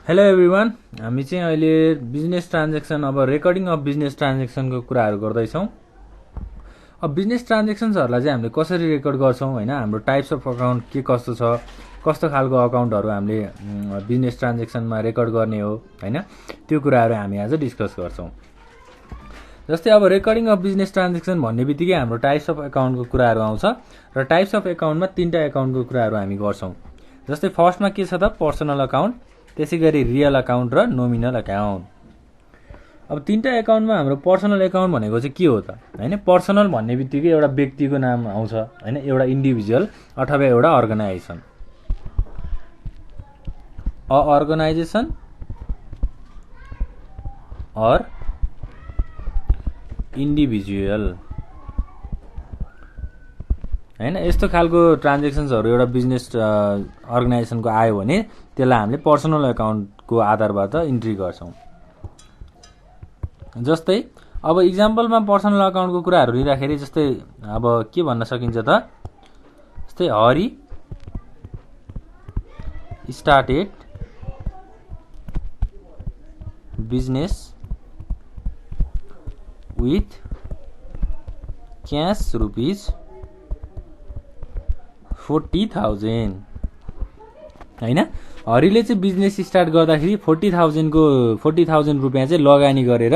Hello everyone, हामी चाहिँ अहिले बिजनेस ट्रान्जेक्सन अब रेकर्डिङ अफ बिजनेस ट्रान्जेक्सनको कुराहरू गर्दैछौँ। अब बिजनेस ट्रान्जेक्सन्सहरूलाई चाहिँ हामीले कसरी रेकर्ड गर्छौँ होइन, हाम्रो टाइप्स अफ अकाउन्ट के कस्तो छ, कस्तो खालको अकाउन्टहरू हामीले बिजनेस ट्रान्जेक्सनमा रेकर्ड गर्ने हो होइन, त्यो कुराहरू हामी आज डिस्कस गर्छौँ। जस्तै अब रेकर्डिङ अफ बिजनेस ट्रान्जेक्सन भन्ने बित्तिकै हाम्रो टाइप्स अफ एकाउन्टको कुराहरू आउँछ र टाइप्स अफ एकाउन्टमा 3टा एकाउन्टको कुराहरू हामी गर्छौँ। जस्तै फर्स्टमा के छ त पर्सनल अकाउन्ट, त्यसै गरी रियल अकाउन्ट र नोमिनल अकाउन्ट। अब 3टा एकाउन्टमा हाम्रो पर्सनल अकाउन्ट भनेको चाहिँ के हो त होइन, पर्सनल भन्ने बित्तिकै एउटा व्यक्तिको नाम आउँछ होइन, एउटा इन्डिभिजुअल अथवा एउटा organisation. A organisation or individual होइन, यस्तो खालको ट्रान्जेक्सन्सहरू एउटा बिजनेस अर्गनाइजेसनको आयो भने त्यसलाई हामीले पर्सनल अकाउन्टको आधारबाट इन्ट्री गर्छौँ। जस्तै अब इक्जाम्पलमा पर्सनल अकाउन्टको कुराहरू लिँदाखेरि जस्तै अब के भन्न सकिन्छ त, जस्तै Hari started business with cash rupees 40,000 होइन। हरिले चाहिँ बिजनेस स्टार्ट गर्दाखेरि 40,000 रुपियाँ चाहिँ लगानी गरेर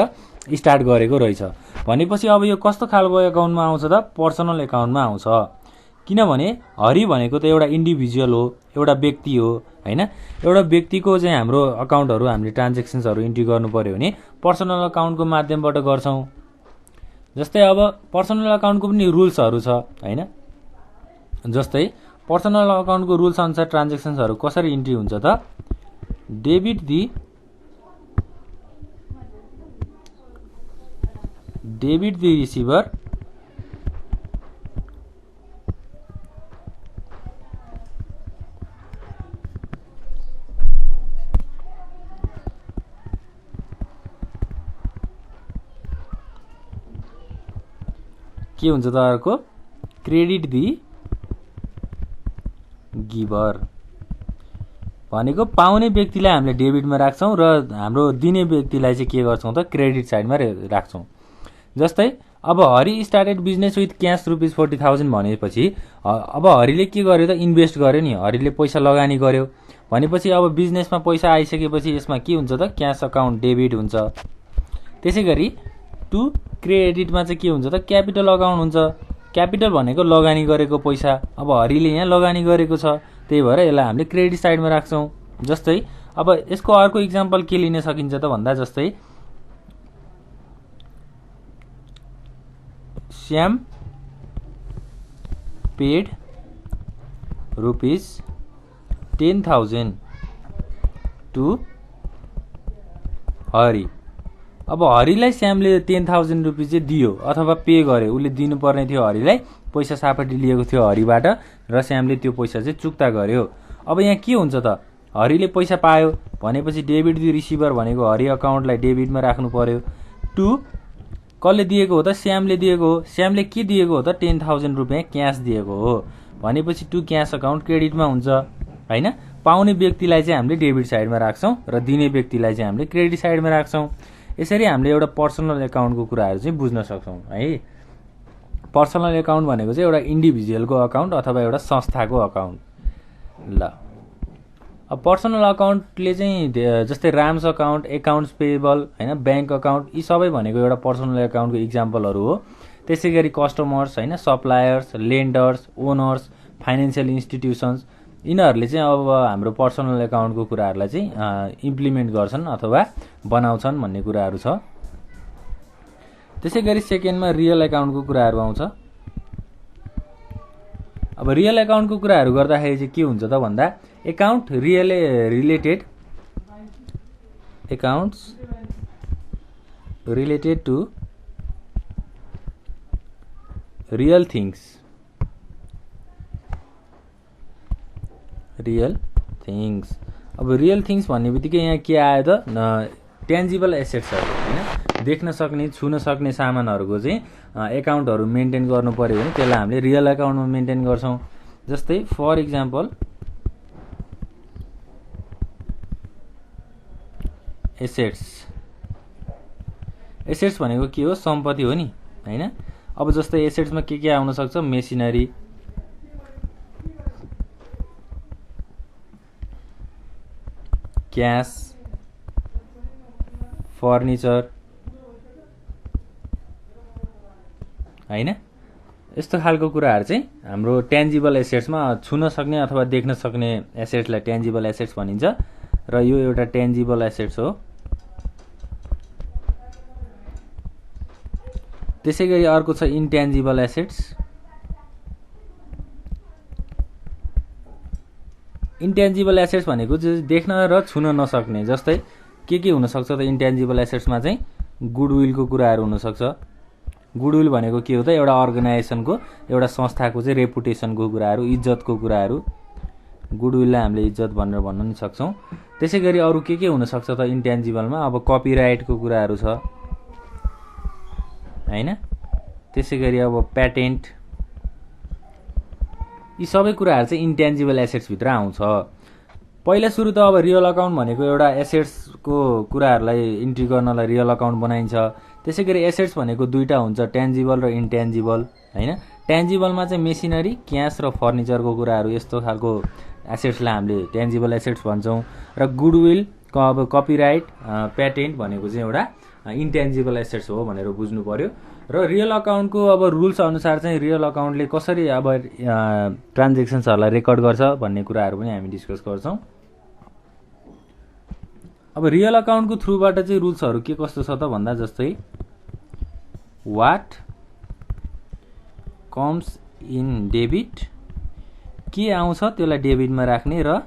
स्टार्ट गरेको रहेछ भनेपछि अब यो कस्तो खालको एकाउन्टमा आउँछ त, पर्सनल एकाउन्टमा आउँछ। किनभने हरि भनेको त एउटा इन्डिभिजुअल हो, एउटा व्यक्ति हो होइन। एउटा व्यक्तिको चाहिँ हाम्रो अकाउन्टहरू हामीले ट्रान्जेक्सन्सहरू इन्ट्री गर्नु पर्यो भने पर्सनल अकाउन्टको माध्यमबाट गर्छौँ। जस्तै अब पर्सनल अकाउन्टको पनि रुल्सहरू छ होइन। जस्तै पर्सनल अकाउन्टको रुल्स अनुसार ट्रान्जेक्सन्सहरू कसरी इन्ट्री हुन्छ त, डेबिट दि रिसिभर के हुन्छ त अर्को, क्रेडिट दि गिभर भनेको पाउने व्यक्तिलाई हामीले डेबिटमा राख्छौँ र हाम्रो दिने व्यक्तिलाई चाहिँ के गर्छौँ त क्रेडिट साइडमा राख्छौँ। जस्तै अब Hari started business with cash rupees 40,000 भनेपछि अब हरिले के गर्यो त, इन्भेस्ट गर्यो नि, हरिले पैसा लगानी गर्यो भनेपछि अब बिजनेसमा पैसा आइसकेपछि यसमा के हुन्छ त, क्यास अकाउन्ट डेबिट हुन्छ। त्यसै गरी टु क्रेडिटमा चाहिँ के हुन्छ त, क्यापिटल अकाउन्ट हुन्छ। क्यापिटल भनेको लगानी गरेको पैसा, अब हरिले यहाँ लगानी गरेको छ त्यही भएर यसलाई हामीले क्रेडिट साइडमा राख्छौँ। जस्तै अब यसको अर्को इक्जाम्पल के लिन सकिन्छ त भन्दा, जस्तै Shyam paid rupees 10,000 to Hari. अब हरिलाई श्यामले 10,000 रुपिज चाहिँ दियो अथवा पे गर्यो, उसले दिनुपर्ने थियो हरिलाई, पैसा सापट्टि लिएको थियो हरिबाट र श्यामले त्यो पैसा चाहिँ चुक्ता गर्यो। अब यहाँ के हुन्छ त, हरिले पैसा पायो भनेपछि डेबिट दि रिसिभर भनेको हरि अकाउन्टलाई डेबिटमा राख्नु पर्यो। टु कसले दिएको हो त, श्यामले दिएको हो। श्यामले के दिएको हो त, 10,000 रुपियाँ क्यास दिएको हो भनेपछि टु क्यास अकाउन्ट क्रेडिटमा हुन्छ होइन। पाउने व्यक्तिलाई चाहिँ हामीले डेबिट साइडमा राख्छौँ र दिने व्यक्तिलाई चाहिँ हामीले क्रेडिट साइडमा राख्छौँ। यसरी हामीले एउटा पर्सनल एकाउन्टको कुराहरू चाहिँ बुझ्न सक्छौँ है। पर्सनल एकाउन्ट भनेको चाहिँ एउटा इन्डिभिजुअलको अकाउन्ट अथवा एउटा संस्थाको अकाउन्ट। ल अब पर्सनल अकाउन्टले चाहिँ जस्तै राम्स अकाउन्ट, एकाउन्ट्स पेएबल होइन, ब्याङ्क अकाउन्ट, यी सबै भनेको एउटा पर्सनल एकाउन्टको इक्जाम्पलहरू हो। त्यसै गरी कस्टमर्स होइन, सप्लायर्स, लेन्डर्स, ओनर्स, फाइनेन्सियल इन्स्टिट्युसन्स, यिनीहरूले चाहिँ अब हाम्रो पर्सनल एकाउन्टको कुराहरूलाई चाहिँ इम्प्लिमेन्ट गर्छन् अथवा बनाउँछन् भन्ने कुराहरू छ। त्यसै गरी सेकेन्डमा रियल एकाउन्टको कुराहरू आउँछ। अब रियल एकाउन्टको कुराहरू गर्दाखेरि चाहिँ के हुन्छ त भन्दा, accounts related to real things. अब रियल थिङ्स भन्ने बित्तिकै यहाँ के आयो त, टेन्जिबल एसेट्सहरू होइन, देख्न सक्ने छुन सक्ने सामानहरूको चाहिँ एकाउन्टहरू मेन्टेन गर्नु पर्यो भने त्यसलाई हामीले रियल एकाउन्टमा मेन्टेन गर्छौँ। जस्तै फर इक्जाम्पल एसेट्स। एसेट्स भनेको के हो? सम्पत्ति हो नि, हैन? अब जस्तै एसेट्समा के आउन सक्छ? मेसिनरी, क्यास, फर्निचर, हैन? यस्तो खालको कुराहरु चाहिँ हाम्रो टेन्जिबल एसेट्समा छुन सक्ने अथवा देख्न सक्ने एसेट्सलाई टेन्जिबल एसेट्स भनिन्छ र यो एउटा टेन्जिबल एसेट्स हो। त्यसैगरी अर्को छ इन्टेन्जिबल एसेट्स। इन्टेन्जिबल एसेट्स भनेको चाहिँ देख्न र छुन नसक्ने। जस्तै के हुन सक्छ त इन्टेन्जिबल एसेट्समा चाहिँ गुडविलको कुराहरु हुन सक्छ। गुडविल भनेको के हो त? एउटा अर्गनाइजेसनको, एउटा संस्थाको चाहिँ रेपुटेसनको कुराहरु, इज्जतको कुराहरु। गुडविललाई हामीले इज्जत भनेर भन्न नि सक्छौं। त्यसैगरी अरु के हुन सक्छ त इन्टेन्जिबलमा? अब कपिराइटको कुराहरु छ, हैन? त्यसैगरी अब प्याटेन्ट, यी सबै कुराहरु चाहिँ इन्टेन्जिबल एसेट्स भित्र आउँछ। पहिला सुरु त अब रियल अकाउन्ट भनेको एउटा एसेट्सको कुराहरुलाई इन्ट्री गर्नलाई रियल अकाउन्ट बनाइन्छ। त्यसैगरी एसेट्स भनेको दुईटा हुन्छ, टेन्जिबल र इन्टेन्जिबल, हैन? टेन्जिबलमा चाहिँ मेसिनरी, क्यास र फर्निचरको कुराहरु, यस्तो खालको एसेट्सलाई हामीले टेन्जिबल एसेट्स भन्छौं। र गुडविल, अब कपिराइट, प्याटेन्ट भनेको चाहिँ एउटा इन्टेन्जिबल एसेट्स हो भनेर बुझ्नु पर्यो। र रियल अकाउन्टको अब रुल्स अनुसार चाहिँ रियल अकाउन्टले कसरी अब ट्रान्ज्याक्सन्सहरुलाई रेकर्ड गर्छ भन्ने कुराहरु पनि हामी डिस्कस गर्छौं। अब रियल अकाउन्टको थ्रुबाट चाहिँ रुल्सहरु के कस्तो छ त भन्दा जस्तै व्हाट कम्स इन डेबिट, के आउँछ त्यसलाई डेबिटमा राख्ने, र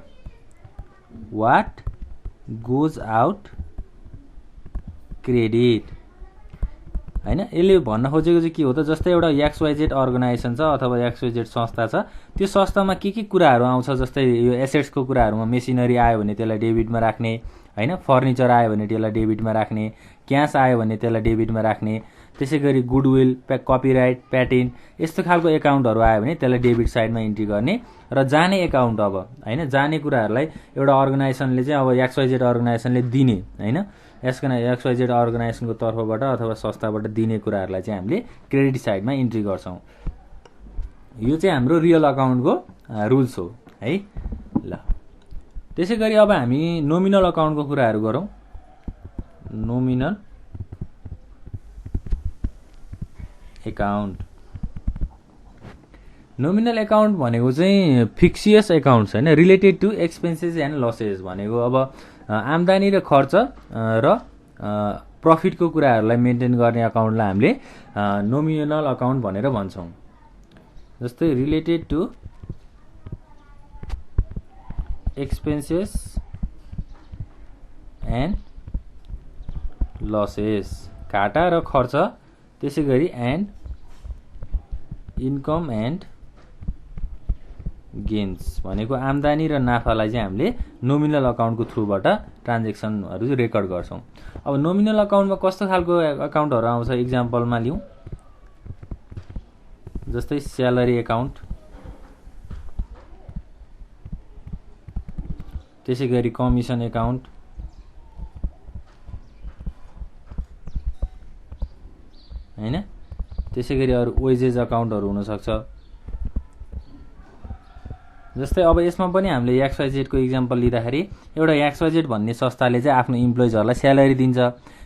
व्हाट गोज आउट क्रेडिट, हैन? यसले भन्न खोजेको चाहिँ के हो त? जस्तै एउटा XYZ अर्गनाइजेसन छ अथवा XYZ संस्था छ, त्यो संस्थामा के कुराहरु आउँछ? जस्तै यो एसेट्सको कुराहरुमा मेसिनरी आयो भने त्यसलाई डेबिटमा राख्ने, हैन? फर्निचर आयो भने त्यसलाई डेबिटमा राख्ने, क्यास आयो भने त्यसलाई डेबिटमा राख्ने। त्यसैगरी गुडविल, कपिराइट, प्याटेन्ट यस्तो खालको एकाउन्टहरु आयो भने त्यसलाई डेबिट साइडमा इन्ट्री गर्ने। र जाने एकाउन्ट अब, हैन? जाने कुराहरुलाई एउटा अर्गनाइजेसनले चाहिँ अब XYZ अर्गनाइजेसनले दिने, हैन? XYZ अर्गनाइजेसनको तर्फबाट अथवा संस्थाबाट दिने कुराहरुलाई चाहिँ हामीले क्रेडिट साइडमा इन्ट्री गर्छौं। यो चाहिँ हाम्रो रियल अकाउन्टको रुल्स हो, है? ल, त्यसैगरी अब हामी नोमिनल अकाउन्टको कुराहरु गरौं। Nominal account. नोमिनल एकाउन्ट भनेको चाहिँ फिक्सियस एकाउन्ट्स, हैन? Related to expenses and losses भनेको अब आम्दानी र खर्च र प्रफिटको कुराहरुलाई मेन्टेन गर्ने अकाउन्टलाई हामीले नोमिनल अकाउन्ट भनेर भन्छौं। जस्तै related to expenses and losses, घाटा र खर्च, त्यसैगरी एन्ड इन्कम एन्ड गेन्स भनेको आम्दानी र नाफालाई चाहिँ हामीले नोमिनल अकाउन्टको थ्रुबाट ट्रान्ज्याक्सनहरु रेकर्ड गर्छौं। अब नोमिनल अकाउन्टमा कस्तो खालको अकाउन्टहरु आउँछ एक्जाम्पलमा लिउँ। जस्तै स्यालेरी अकाउन्ट, त्यसैगरी कमिसन अकाउन्ट, हैन? त्यसैगरी अरु वेजेस अकाउन्टहरु हुन सक्छ। जस्तै अब यसमा पनि हामीले XYZ को एक्जाम्पल लिँदाखेरि एउटा XYZ भन्ने संस्थाले चाहिँ आफ्नो इम्प्लोइजहरुलाई स्यालेरी दिन्छ।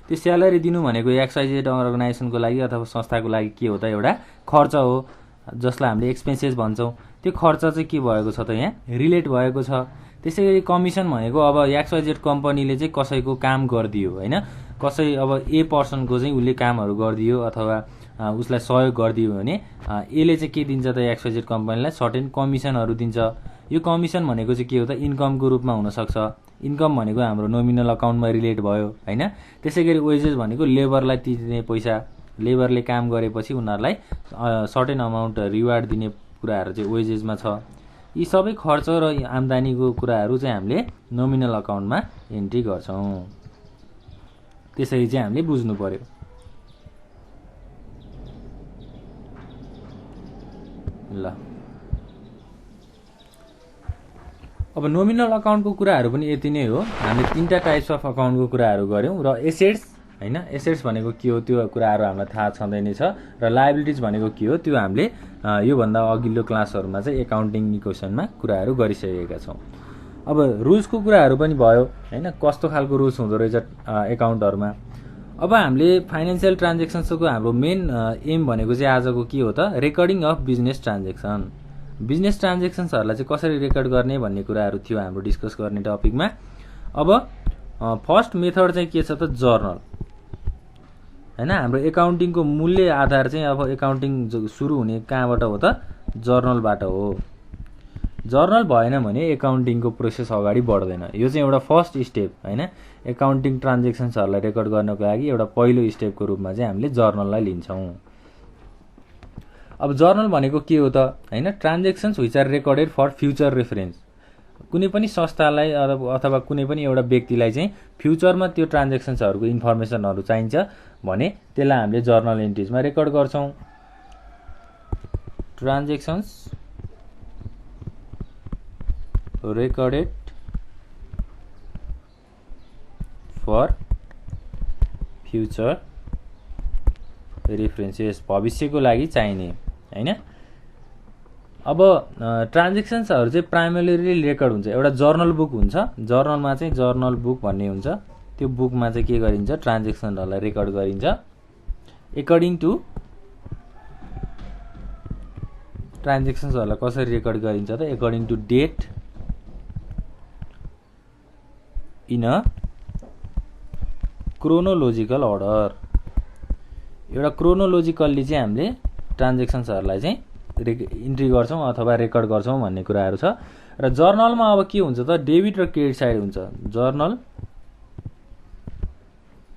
त्यो स्यालेरी दिनु भनेको XYZ अर्गनाइजेसनको लागि अथवा संस्थाको लागि के हो त? एउटा खर्च हो, जसलाई हामीले एक्सपेन्सेस भन्छौं। त्यो खर्च चाहिँ के भएको छ त? यहाँ रिलेट भएको छ। त्यसैगरी कमिसन भनेको अब XYZ कम्पनीले चाहिँ कसैको काम गर्दियो, हैन? कसै अब ए पर्सनको चाहिँ उले कामहरु गर्दियो अथवा उसलाई सहयोग गर्दियो भने यसले चाहिँ के दिन्छ त? XYZ कम्पनीलाई सर्टेन कमिसनहरु दिन्छ। यो कमिसन भनेको चाहिँ के हो त? इन्कमको रूपमा हुन सक्छ। इन्कम भनेको हाम्रो नोमिनल अकाउन्टमा रिलेट भयो, हैन? त्यसैगरी वेजेस भनेको लेबरलाई दिने पैसा, लेबरले काम गरेपछि उनीहरुलाई सर्टेन अमाउन्ट रिवार्ड दिने कुराहरु चाहिँ वेजेसमा छ। यी सबै खर्च र आम्दानीको कुराहरु चाहिँ हामीले नोमिनल अकाउन्टमा एन्ट्री गर्छौं। त्यसरी चाहिँ हामीले बुझ्नु पर्यो। ल, अब नोमिनल अकाउन्टको कुराहरू पनि यति नै हो। हामीले 3टा टाइप्स अफ अकाउन्टको कुराहरू गऱ्यौँ र एसेट्स हैन, एसेट्स भनेको के हो त्यो कुराहरू हामीलाई थाहा छँदै नै छ र लायबिलिटिज भनेको के हो त्यो हामीले योभन्दा अघिल्लो क्लासहरूमा चाहिँ एकाउन्टिङ इक्वेसनमा कुराहरू गरिसकेका छौँ। अब रुल्सको कुराहरू पनि भयो हैन, कस्तो खालको रुल्स हुँदो रहेछ एकाउन्टहरूमा। अब हामीले फाइनेन्सियल ट्रान्जेक्सन्सको हाम्रो मेन एम भनेको चाहिँ आजको के हो त, recording of business transaction. Business ट्रान्जेक्सन्सहरूलाई चाहिँ कसरी रेकर्ड गर्ने भन्ने कुराहरू थियो हाम्रो डिस्कस गर्ने टपिकमा। अब फर्स्ट मेथड चाहिँ के छ त, जर्नल हैन। हाम्रो एकाउन्टिङको मूल्य आधार चाहिँ अब एकाउन्टिङ सुरु हुने कहाँबाट हो त, जर्नलबाट हो। जर्नल भएन भने एकाउन्टिङको प्रोसेस अगाडि बढ्दैन। यो चाहिँ एउटा फर्स्ट स्टेप हैन, एकाउन्टिङ ट्रान्जेक्सन्सहरूलाई रेकर्ड गर्नको लागि एउटा पहिलो स्टेपको रूपमा चाहिँ हामीले जर्नललाई लिन्छौँ। अब जर्नल भनेको के हो त हैन, transactions which are recorded for future reference. कुनै पनि संस्थालाई अथवा कुनै पनि एउटा व्यक्तिलाई चाहिँ फ्युचरमा त्यो ट्रान्जेक्सन्सहरूको इन्फर्मेसनहरू चाहिन्छ भने त्यसलाई हामीले जर्नल एन्ट्रिजमा रेकर्ड गर्छौँ। Transactions recorded for future references, भविष्यको लागि चाहिने हैन। अब ट्रान्जेक्सन्सहरू चाहिँ प्राइमरीली रेकर्ड हुन्छ, एउटा जर्नल बुक हुन्छ। जर्नलमा चाहिँ जर्नल बुक भन्ने हुन्छ, त्यो बुकमा चाहिँ के गरिन्छ, ट्रान्जेक्सनहरूलाई रेकर्ड गरिन्छ एकर्डिङ टु ट्रान्जेक्सन्सहरूलाई कसरी रेकर्ड गरिन्छ त, according to date in a chronological order. एउटा क्रोनोलोजिकल्ली चाहिँ हामीले ट्रान्जेक्सन्सहरूलाई चाहिँ इन्ट्री गर्छौँ अथवा रेकर्ड गर्छौँ भन्ने कुराहरू छ। र जर्नलमा अब के हुन्छ त, डेबिट र क्रेडिट साइड हुन्छ। Journal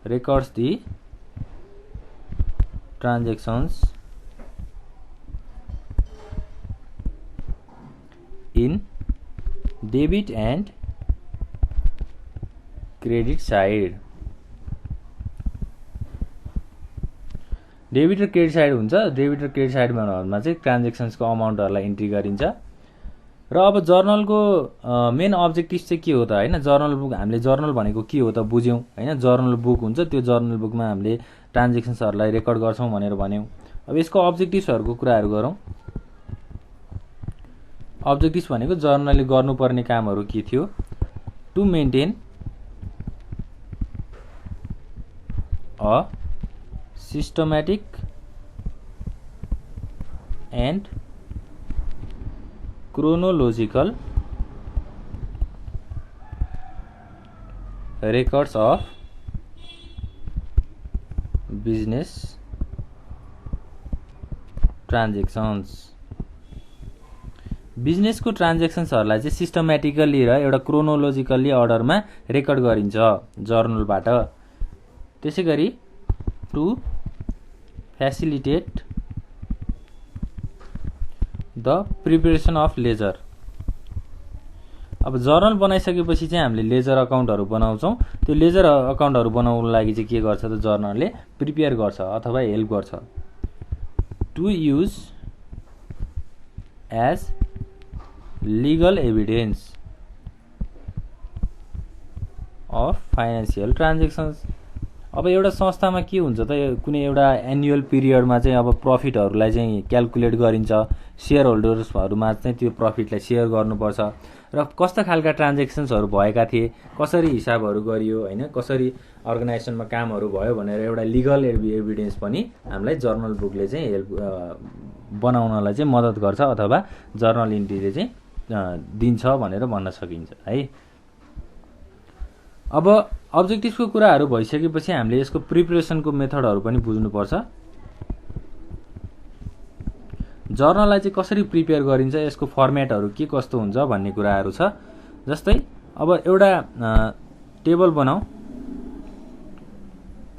records the transactions in debit and credit side. Debit र क्रेडिट साइड हुन्छ। डेबिट र क्रेडिट साइडमा चाहिँ ट्रान्जेक्सन्सको अमाउन्टहरूलाई इन्ट्री गरिन्छ। र अब जर्नलको मेन अब्जेक्टिभ चाहिँ के हो त हैन, जर्नल बुक हामीले जर्नल भनेको के हो त बुझ्यौँ हैन। जर्नल बुक हुन्छ, त्यो जर्नल बुकमा हामीले ट्रान्जेक्सन्सहरूलाई रेकर्ड गर्छौँ भनेर भन्यौँ। अब यसको अब्जेक्टिभ्सहरूको कुराहरू गरौँ। अब्जेक्टिभ्स भनेको जर्नलले गर्नुपर्ने कामहरू के थियो, to maintain a systematic and chronological records of business transactions। बिजनेसको ट्रान्जेक्सन्सहरूलाई चाहिँ सिस्टमेटिकल्ली र एउटा क्रोनोलोजिकल्ली अर्डरमा रेकर्ड गरिन्छ जर्नलबाट। त्यसै गरी to facilitate the preparation of ledger। अब जर्नल बनाइसकेपछि चाहिँ हामीले लेजर अकाउन्टहरू बनाउँछौँ। त्यो लेजर अकाउन्टहरू बनाउनको लागि चाहिँ के गर्छ त, जर्नलले प्रिपेयर गर्छ अथवा हेल्प गर्छ to use as legal evidence of financial transactions. अब एउटा संस्थामा के हुन्छ त, कुनै एउटा एनुअल पिरियडमा चाहिँ अब प्रफिटहरूलाई चाहिँ क्यालकुलेट गरिन्छ, सेयर होल्डर्सहरूमा चाहिँ त्यो प्रफिटलाई सेयर गर्नुपर्छ र कस्ता खालका ट्रान्जेक्सन्सहरू भएका थिए, कसरी हिसाबहरू गरियो हैन, कसरी अर्गनाइजेसनमा कामहरू भयो भनेर एउटा लिगल एभिडेन्स पनि हामीलाई जर्नल बुकले चाहिँ हेल्प बनाउनलाई चाहिँ मद्दत गर्छ अथवा जर्नल इन्ट्रीले चाहिँ दिन्छ भनेर भन्न सकिन्छ है। अब अब्जेक्टिभको कुराहरू भइसकेपछि हामीले यसको प्रिपरेसनको मेथडहरू पनि बुझ्नुपर्छ। जर्नललाई चाहिँ कसरी प्रिपेयर गरिन्छ, यसको फर्मेटहरू के कस्तो हुन्छ भन्ने कुराहरू छ। जस्तै अब एउटा टेबल बनाऊ,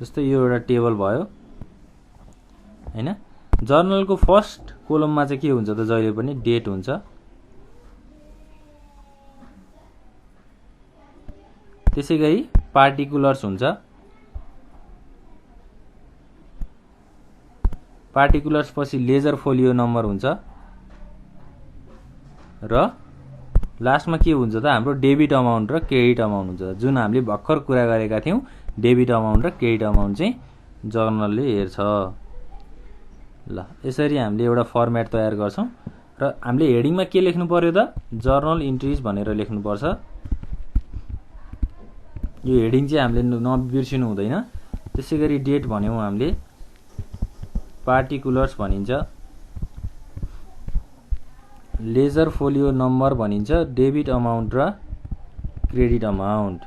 जस्तै यो एउटा टेबल भयो हैन। जर्नलको फर्स्ट कोलममा चाहिँ के हुन्छ त, जहिले पनि डेट हुन्छ। त्यसै गरी पार्टिकुलर्स हुन्छ। पार्टिकुलर्स पछि लेजर फोलियो नम्बर हुन्छ र लास्टमा के हुन्छ त हाम्रो डेबिट अमाउन्ट र क्रेडिट अमाउन्ट हुन्छ, जुन हामीले भर्खर कुरा गरेका थियौँ। डेबिट अमाउन्ट र क्रेडिट अमाउन्ट चाहिँ जर्नलले हेर्छ। ल यसरी हामीले एउटा फर्मेट तयार गर्छौँ र हामीले हेडिङमा के लेख्नु पर्यो त जर्नल इन्ट्रिज भनेर लेख्नुपर्छ। यो हेडिङ चाहिँ हामीले नबिर्सिनु हुँदैन। त्यसै गरी डेट भन्यौँ हामीले, पार्टिकुलर्स भनिन्छ, लेजर फोलियो नम्बर भनिन्छ, डेबिट अमाउन्ट र क्रेडिट अमाउन्ट।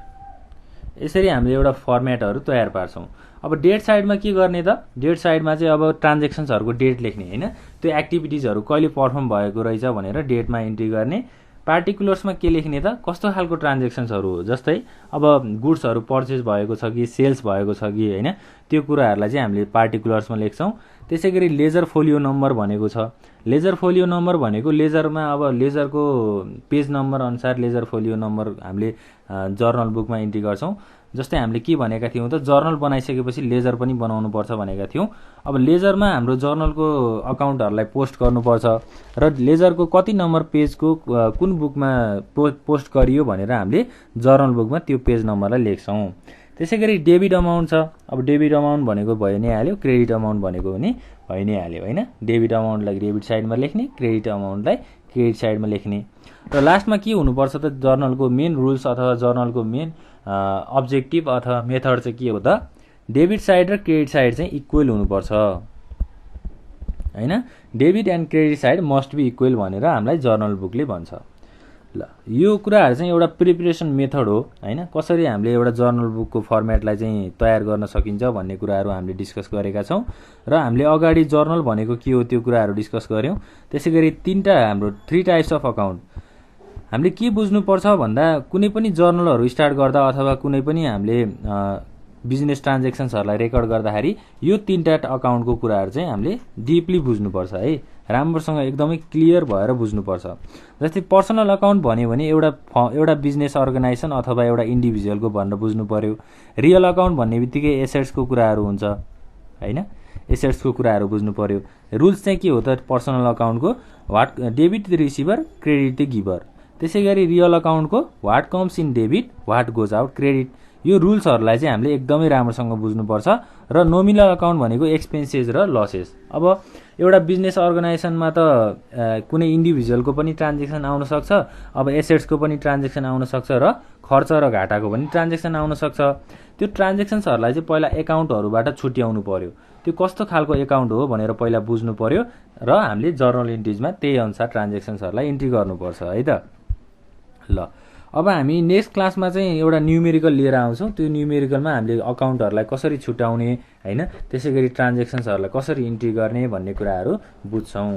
यसरी हामीले एउटा फर्मेटहरू तयार पार्छौँ। अब डेट साइडमा के गर्ने त डेट साइडमा चाहिँ अब ट्रान्जेक्सन्सहरूको डेट लेख्ने हैन, त्यो एक्टिभिटिजहरू कहिले पर्फर्म भएको रहेछ भनेर डेटमा इन्ट्री गर्ने। पार्टिकुलर्समा के लेख्ने त कस्तो खालको ट्रान्जेक्सन्सहरू हो, जस्तै अब गुड्सहरू पर्चेस भएको छ कि सेल्स भएको छ कि हैन, त्यो कुराहरूलाई चाहिँ हामीले पार्टिकुलर्समा लेख्छौँ। त्यसै गरी लेजर फोलियो नम्बर भनेको छ। लेजर फोलियो नम्बर भनेको लेजरमा अब लेजरको पेज नम्बर अनुसार लेजर फोलियो नम्बर हामीले जर्नल बुकमा इन्ट्री गर्छौँ। जस्तै हामीले के भनेका थियौँ त जर्नल बनाइसकेपछि लेजर पनि बनाउनु पर्छ भनेका थियौँ। अब लेजरमा हाम्रो जर्नलको अकाउन्टहरूलाई पोस्ट गर्नुपर्छ र लेजरको कति नम्बर पेजको कुन बुकमा पोस्ट गरियो भनेर हामीले जर्नल बुकमा त्यो पेज नम्बरलाई लेख्छौँ। त्यसै गरी डेबिट अमाउन्ट छ। अब डेबिट अमाउन्ट भनेको भइ नै हाल्यो, क्रेडिट अमाउन्ट भनेको पनि भइ नै हाल्यो हैन। डेबिट अमाउन्टलाई डेबिट साइडमा लेख्ने, क्रेडिट अमाउन्टलाई क्रेडिट साइडमा लेख्ने। र लास्टमा के हुनुपर्छ त जर्नलको मेन रुल्स अथवा जर्नलको मेन अब्जेक्टिभ अथवा मेथड चाहिँ के हो त डेबिट साइड र क्रेडिट साइड चाहिँ इक्वल हुनुपर्छ हैन। Debit and credit side must be equal भनेर हामीलाई जर्नल बुकले भन्छ। ल यो कुराहरू चाहिँ एउटा प्रिपरेसन मेथड हो हैन, कसरी हामीले एउटा जर्नल बुकको फर्मेटलाई चाहिँ तयार गर्न सकिन्छ भन्ने कुराहरू हामीले डिस्कस गरेका छौँ र हामीले अगाडि जर्नल भनेको के हो त्यो कुराहरू डिस्कस गऱ्यौँ। त्यसै गरी हाम्रो 3 टाइप्स अफ अकाउन्ट हामीले के बुझ्नुपर्छ भन्दा कुनै पनि जर्नलहरू स्टार्ट गर्दा अथवा कुनै पनि हामीले बिजनेस ट्रान्जेक्सन्सहरूलाई रेकर्ड गर्दाखेरि यो 3टा अकाउन्टको कुराहरू चाहिँ हामीले डिपली बुझ्नुपर्छ है, राम्रोसँग एकदमै क्लियर भएर बुझ्नुपर्छ। जस्तै पर्सनल अकाउन्ट भन्यो भने एउटा बिजनेस अर्गनाइजेसन अथवा एउटा इन्डिभिजुअलको भनेर बुझ्नु पर्यो। रियल अकाउन्ट भन्ने बित्तिकै एसेट्सको कुराहरू हुन्छ हैन, एसेट्सको कुराहरू बुझ्नु पर्यो। रुल्स चाहिँ के हो त पर्सनल अकाउन्टको debit the receiver, credit the giver. त्यसै गरी रियल अकाउन्टको what comes in debit, what goes out credit. यो रुल्सहरूलाई चाहिँ हामीले एकदमै राम्रोसँग बुझ्नुपर्छ। र नोमिनल अकाउन्ट भनेको एक्सपेन्सेस र लसेस। अब एउटा बिजनेस अर्गनाइजेसनमा त कुनै इन्डिभिजुअलको पनि ट्रान्जेक्सन आउन सक्छ, अब एसेट्सको पनि ट्रान्जेक्सन आउन सक्छ र खर्च र घाटाको पनि ट्रान्जेक्सन आउन सक्छ। त्यो ट्रान्जेक्सन्सहरूलाई चाहिँ पहिला एकाउन्टहरूबाट छुट्याउनु पर्यो। त्यो कस्तो खालको एकाउन्ट हो भनेर पहिला बुझ्नु पर्यो र हामीले जर्नल इन्ट्रिजमा त्यही अनुसार ट्रान्जेक्सन्सहरूलाई इन्ट्री गर्नुपर्छ है त। ल अब हामी नेक्स्ट क्लासमा चाहिँ एउटा न्युमेरिकल लिएर आउँछौँ। त्यो न्युमेरिकलमा हामीले अकाउन्टहरूलाई कसरी छुट्याउने हैन, त्यसै गरी ट्रान्जेक्सन्सहरूलाई कसरी इन्ट्री गर्ने भन्ने कुराहरू बुझ्छौँ।